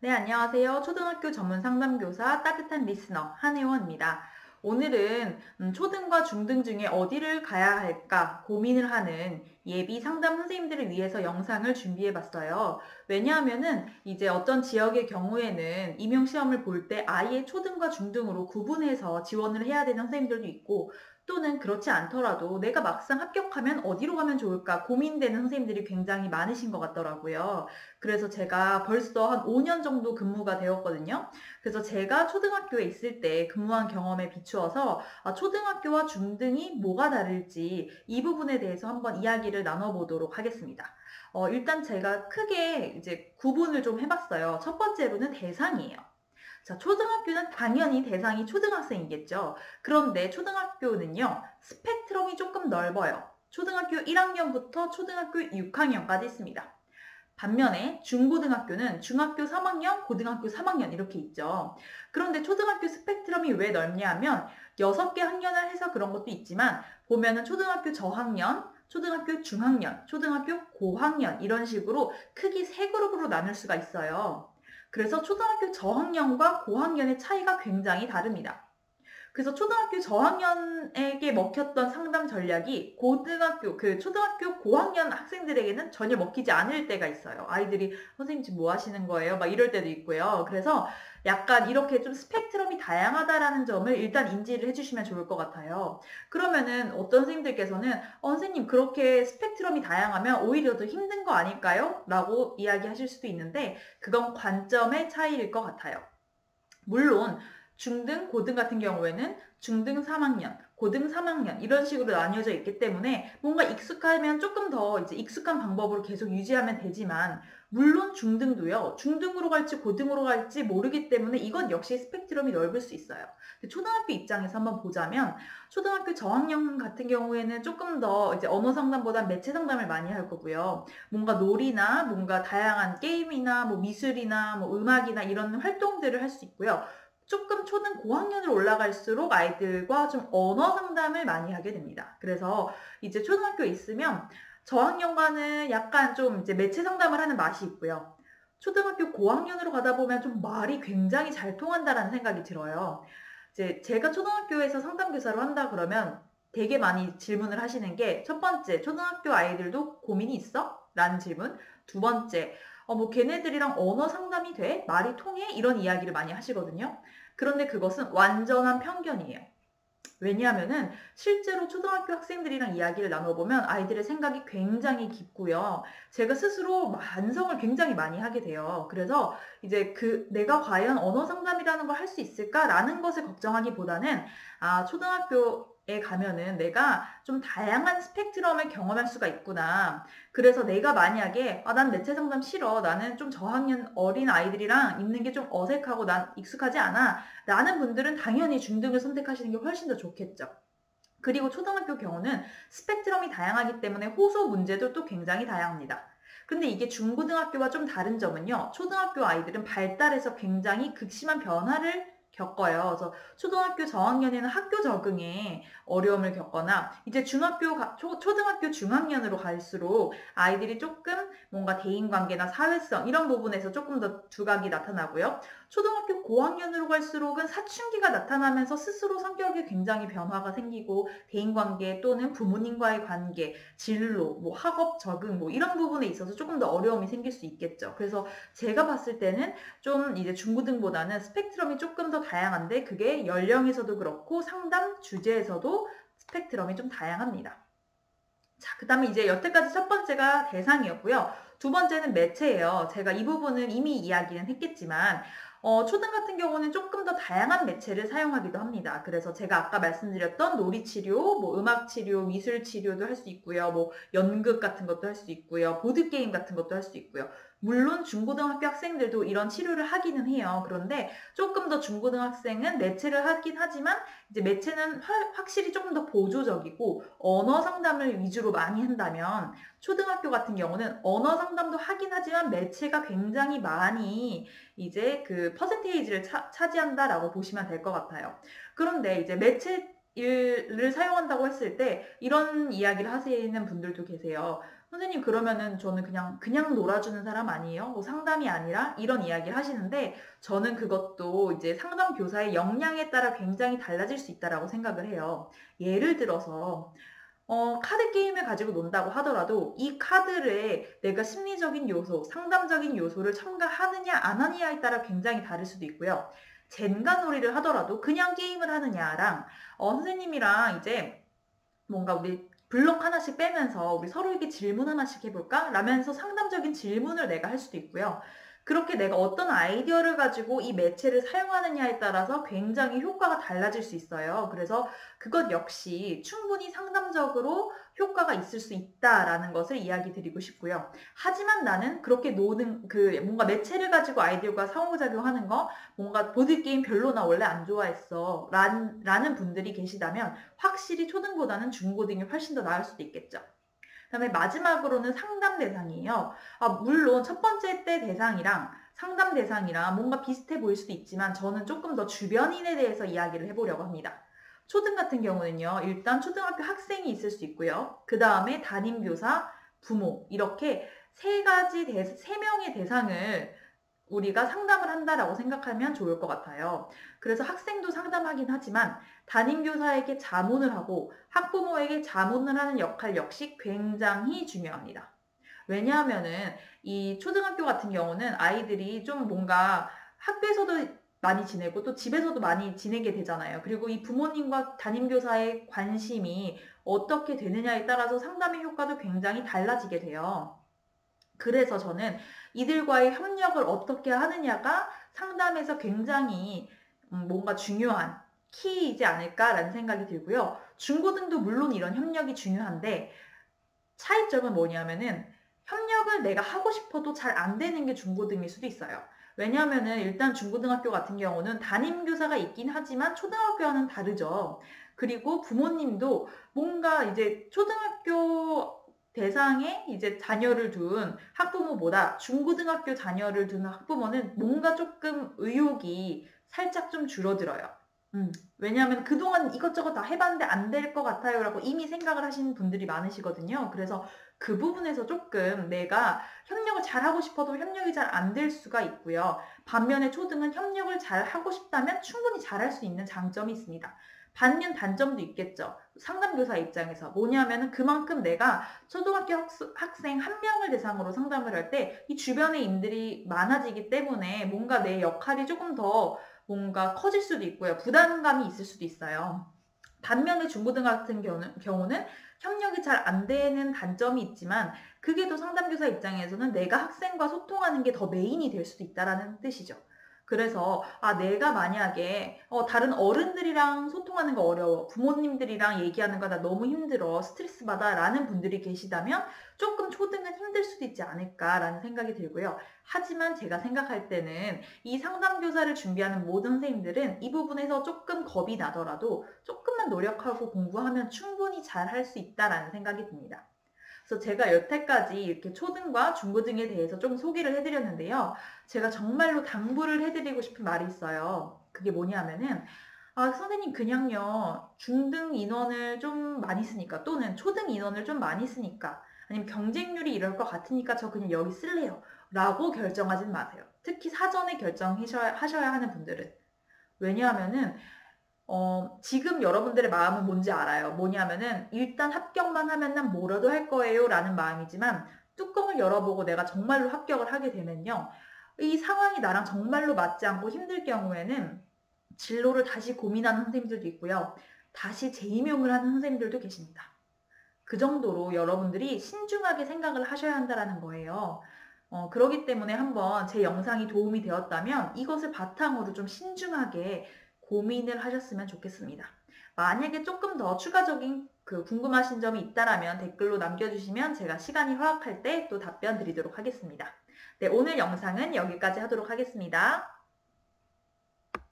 네, 안녕하세요. 초등학교 전문 상담교사 따뜻한 리스너 한혜원입니다. 오늘은 초등과 중등 중에 어디를 가야 할까 고민을 하는 예비 상담 선생님들을 위해서 영상을 준비해 봤어요. 왜냐하면은 이제 어떤 지역의 경우에는 임용시험을 볼 때 아예 초등과 중등으로 구분해서 지원을 해야 되는 선생님들도 있고, 또는 그렇지 않더라도 내가 막상 합격하면 어디로 가면 좋을까 고민되는 선생님들이 굉장히 많으신 것 같더라고요. 그래서 제가 벌써 한 5년 정도 근무가 되었거든요. 그래서 제가 초등학교에 있을 때 근무한 경험에 비추어서 초등학교와 중등이 뭐가 다를지 이 부분에 대해서 한번 이야기를 나눠보도록 하겠습니다. 일단 제가 크게 이제 구분을 좀 해봤어요. 첫 번째로는 대상이에요. 자, 초등학교는 당연히 대상이 초등학생이겠죠. 그런데 초등학교는요, 스펙트럼이 조금 넓어요. 초등학교 1학년부터 초등학교 6학년까지 있습니다. 반면에 중고등학교는 중학교 3학년, 고등학교 3학년 이렇게 있죠. 그런데 초등학교 스펙트럼이 왜 넓냐면 6개 학년을 해서 그런 것도 있지만 보면은 초등학교 저학년, 초등학교 중학년, 초등학교 고학년 이런 식으로 크게 세 그룹으로 나눌 수가 있어요. 그래서 초등학교 저학년과 고학년의 차이가 굉장히 다릅니다. 그래서 초등학교 저학년에게 먹혔던 상담 전략이 초등학교 고학년 학생들에게는 전혀 먹히지 않을 때가 있어요. 아이들이 선생님 지금 뭐 하시는 거예요? 막 이럴 때도 있고요. 그래서 약간 이렇게 좀 스펙트럼이 다양하다라는 점을 일단 인지를 해주시면 좋을 것 같아요. 그러면은 어떤 선생님들께서는 선생님 그렇게 스펙트럼이 다양하면 오히려 더 힘든 거 아닐까요? 라고 이야기하실 수도 있는데 그건 관점의 차이일 것 같아요. 물론 중등, 고등 같은 경우에는 중등 3학년, 고등 3학년 이런 식으로 나뉘어져 있기 때문에 뭔가 익숙하면 조금 더 이제 익숙한 방법으로 계속 유지하면 되지만 물론 중등도요. 중등으로 갈지 고등으로 갈지 모르기 때문에 이건 역시 스펙트럼이 넓을 수 있어요. 초등학교 입장에서 한번 보자면 초등학교 저학년 같은 경우에는 조금 더 이제 언어 상담보다 매체 상담을 많이 할 거고요. 뭔가 놀이나 뭔가 다양한 게임이나 뭐 미술이나 뭐 음악이나 이런 활동들을 할 수 있고요. 조금 초등 고학년으로 올라갈수록 아이들과 좀 언어 상담을 많이 하게 됩니다. 그래서 이제 초등학교에 있으면 저학년과는 약간 좀 이제 매체 상담을 하는 맛이 있고요. 초등학교 고학년으로 가다 보면 좀 말이 굉장히 잘 통한다라는 생각이 들어요. 이제 제가 초등학교에서 상담교사로 한다 그러면 되게 많이 질문을 하시는 게 첫 번째, 초등학교 아이들도 고민이 있어? 라는 질문. 두 번째, 뭐 걔네들이랑 언어 상담이 돼? 말이 통해? 이런 이야기를 많이 하시거든요. 그런데 그것은 완전한 편견이에요. 왜냐하면은 실제로 초등학교 학생들이랑 이야기를 나눠보면 아이들의 생각이 굉장히 깊고요. 제가 스스로 반성을 굉장히 많이 하게 돼요. 그래서 이제 내가 과연 언어 상담이라는 걸 할 수 있을까라는 것을 걱정하기보다는 초등학교에 가면은 내가 좀 다양한 스펙트럼을 경험할 수가 있구나. 그래서 내가 만약에 난 매체 상담 싫어. 나는 좀 저학년 어린 아이들이랑 있는 게 좀 어색하고 난 익숙하지 않아. 라는 분들은 당연히 중등을 선택하시는 게 훨씬 더 좋겠죠. 그리고 초등학교 경우는 스펙트럼이 다양하기 때문에 호소 문제도 또 굉장히 다양합니다. 근데 이게 중고등학교와 좀 다른 점은요. 초등학교 아이들은 발달에서 굉장히 극심한 변화를 겪어요. 그래서 초등학교 저학년에는 학교 적응에 어려움을 겪거나 이제 초등학교 중학년으로 갈수록 아이들이 조금 뭔가 대인관계나 사회성 이런 부분에서 조금 더 두각이 나타나고요. 초등학교 고학년으로 갈수록은 사춘기가 나타나면서 스스로 성격이 굉장히 변화가 생기고 대인관계 또는 부모님과의 관계, 진로, 뭐 학업 적응 뭐 이런 부분에 있어서 조금 더 어려움이 생길 수 있겠죠. 그래서 제가 봤을 때는 좀 이제 중고등보다는 스펙트럼이 조금 더 다양한데 그게 연령에서도 그렇고 상담 주제에서도 스펙트럼이 좀 다양합니다. 자, 그 다음에 이제 여태까지 첫 번째가 대상이었고요. 두 번째는 매체예요. 제가 이 부분은 이미 이야기는 했겠지만 초등 같은 경우는 조금 더 다양한 매체를 사용하기도 합니다. 그래서 제가 아까 말씀드렸던 놀이치료, 뭐 음악치료, 미술치료도 할 수 있고요. 뭐 연극 같은 것도 할 수 있고요. 보드게임 같은 것도 할 수 있고요. 물론 중고등학교 학생들도 이런 치료를 하기는 해요. 그런데 조금 더 중고등학생은 매체를 하긴 하지만 이제 매체는 확실히 조금 더 보조적이고 언어 상담을 위주로 많이 한다면 초등학교 같은 경우는 언어 상담도 하긴 하지만 매체가 굉장히 많이 이제 그 퍼센테이지를 차지한다라고 보시면 될 것 같아요. 그런데 이제 매체를 사용한다고 했을 때 이런 이야기를 하시는 분들도 계세요. 선생님 그러면은 저는 그냥 놀아주는 사람 아니에요? 뭐 상담이 아니라 이런 이야기를 하시는데 저는 그것도 이제 상담 교사의 역량에 따라 굉장히 달라질 수 있다라고 생각을 해요. 예를 들어서 카드 게임을 가지고 논다고 하더라도 이 카드에 내가 심리적인 요소, 상담적인 요소를 첨가하느냐 안 하느냐에 따라 굉장히 다를 수도 있고요. 젠가 놀이를 하더라도 그냥 게임을 하느냐랑 선생님이랑 이제 뭔가 우리 블록 하나씩 빼면서 우리 서로에게 질문 하나씩 해볼까? 라면서 상담적인 질문을 내가 할 수도 있고요. 그렇게 내가 어떤 아이디어를 가지고 이 매체를 사용하느냐에 따라서 굉장히 효과가 달라질 수 있어요. 그래서 그것 역시 충분히 상담적으로 효과가 있을 수 있다라는 것을 이야기 드리고 싶고요. 하지만 나는 그렇게 노는 뭔가 매체를 가지고 아이디어가 상호작용하는 거 뭔가 보드게임 별로 나 원래 안 좋아했어 라는 분들이 계시다면 확실히 초등보다는 중고등이 훨씬 더 나을 수도 있겠죠. 그다음에 마지막으로는 상담 대상이에요. 물론 첫 번째 때 대상이랑 상담 대상이랑 뭔가 비슷해 보일 수도 있지만 저는 조금 더 주변인에 대해서 이야기를 해보려고 합니다. 초등 같은 경우는요, 일단 초등학교 학생이 있을 수 있고요. 그 다음에 담임교사, 부모 이렇게 세 명의 대상을 우리가 상담을 한다라고 생각하면 좋을 것 같아요. 그래서 학생도 상담하긴 하지만 담임교사에게 자문을 하고 학부모에게 자문을 하는 역할 역시 굉장히 중요합니다. 왜냐하면은 이 초등학교 같은 경우는 아이들이 좀 뭔가 학교에서도 많이 지내고 또 집에서도 많이 지내게 되잖아요. 그리고 이 부모님과 담임교사의 관심이 어떻게 되느냐에 따라서 상담의 효과도 굉장히 달라지게 돼요. 그래서 저는 이들과의 협력을 어떻게 하느냐가 상담에서 굉장히 뭔가 중요한 키이지 않을까라는 생각이 들고요. 중고등도 물론 이런 협력이 중요한데 차이점은 뭐냐면은 협력을 내가 하고 싶어도 잘 안 되는 게 중고등일 수도 있어요. 왜냐하면은 일단 중고등학교 같은 경우는 담임교사가 있긴 하지만 초등학교와는 다르죠. 그리고 부모님도 뭔가 이제 초등학교 대상에 이제 자녀를 둔 학부모보다 중고등학교 자녀를 둔 학부모는 뭔가 조금 의욕이 살짝 좀 줄어들어요. 왜냐하면 그동안 이것저것 다 해봤는데 안 될 것 같아요 라고 이미 생각을 하시는 분들이 많으시거든요. 그래서 그 부분에서 조금 내가 협력을 잘 하고 싶어도 협력이 잘 안 될 수가 있고요. 반면에 초등은 협력을 잘 하고 싶다면 충분히 잘 할 수 있는 장점이 있습니다. 반면 단점도 있겠죠. 상담교사 입장에서 뭐냐면은 그만큼 내가 초등학교 학생 한 명을 대상으로 상담을 할 때 이 주변에 인들이 많아지기 때문에 뭔가 내 역할이 조금 더 뭔가 커질 수도 있고요. 부담감이 있을 수도 있어요. 반면에 중고등 같은 경우는 협력이 잘 안 되는 단점이 있지만 그게 또 상담교사 입장에서는 내가 학생과 소통하는 게 더 메인이 될 수도 있다라는 뜻이죠. 그래서 내가 만약에 다른 어른들이랑 소통하는 거 어려워. 부모님들이랑 얘기하는 거 나 너무 힘들어. 스트레스 받아. 라는 분들이 계시다면 조금 초등은 힘들 수도 있지 않을까라는 생각이 들고요. 하지만 제가 생각할 때는 이 상담교사를 준비하는 모든 선생님들은 이 부분에서 조금 겁이 나더라도 조금만 노력하고 공부하면 충분히 잘 할 수 있다라는 생각이 듭니다. 그래서 제가 여태까지 이렇게 초등과 중고등에 대해서 좀 소개를 해드렸는데요. 제가 정말로 당부를 해드리고 싶은 말이 있어요. 그게 뭐냐면은 선생님 그냥요 중등 인원을 좀 많이 쓰니까 또는 초등 인원을 좀 많이 쓰니까 아니면 경쟁률이 이럴 것 같으니까 저 그냥 여기 쓸래요 라고 결정하진 마세요. 특히 사전에 결정하셔야 하는 분들은. 왜냐하면은 지금 여러분들의 마음은 뭔지 알아요. 뭐냐면은 일단 합격만 하면 난 뭐라도 할 거예요 라는 마음이지만 뚜껑을 열어보고 내가 정말로 합격을 하게 되면요. 이 상황이 나랑 정말로 맞지 않고 힘들 경우에는 진로를 다시 고민하는 선생님들도 있고요. 다시 재임용을 하는 선생님들도 계십니다. 그 정도로 여러분들이 신중하게 생각을 하셔야 한다는 거예요. 그렇기 때문에 한번 제 영상이 도움이 되었다면 이것을 바탕으로 좀 신중하게 고민을 하셨으면 좋겠습니다. 만약에 조금 더 추가적인 궁금하신 점이 있다라면 댓글로 남겨주시면 제가 시간이 허락할 때 또 답변 드리도록 하겠습니다. 네, 오늘 영상은 여기까지 하도록 하겠습니다.